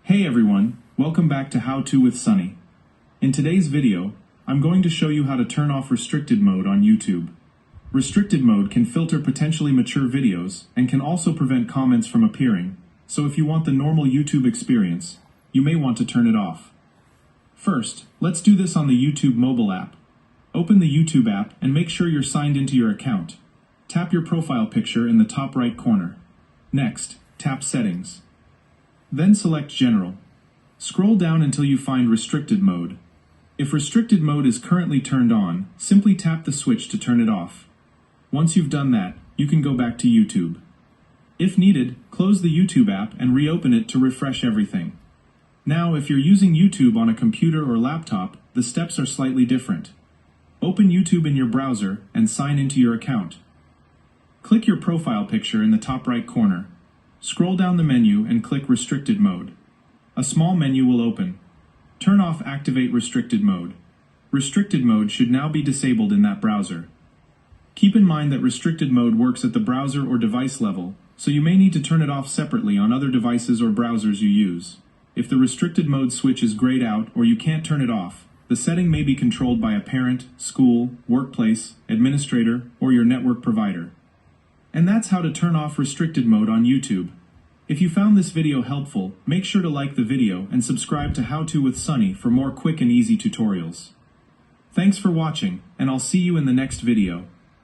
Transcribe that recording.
Hey everyone, welcome back to How To with Sunny. In today's video, I'm going to show you how to turn off restricted mode on YouTube. Restricted mode can filter potentially mature videos and can also prevent comments from appearing, so if you want the normal YouTube experience, you may want to turn it off. First, let's do this on the YouTube mobile app. Open the YouTube app and make sure you're signed into your account. Tap your profile picture in the top right corner. Next, tap Settings. Then select General. Scroll down until you find Restricted Mode. If Restricted Mode is currently turned on, simply tap the switch to turn it off. Once you've done that, you can go back to YouTube. If needed, close the YouTube app and reopen it to refresh everything. Now, if you're using YouTube on a computer or laptop, the steps are slightly different. Open YouTube in your browser and sign into your account. Click your profile picture in the top right corner. Scroll down the menu and click Restricted Mode. A small menu will open. Turn off Activate Restricted Mode. Restricted Mode should now be disabled in that browser. Keep in mind that Restricted Mode works at the browser or device level, so you may need to turn it off separately on other devices or browsers you use. If the Restricted Mode switch is grayed out or you can't turn it off, the setting may be controlled by a parent, school, workplace, administrator, or your network provider. And that's how to turn off restricted mode on YouTube. If you found this video helpful, make sure to like the video and subscribe to How To with Sunny for more quick and easy tutorials. Thanks for watching, and I'll see you in the next video.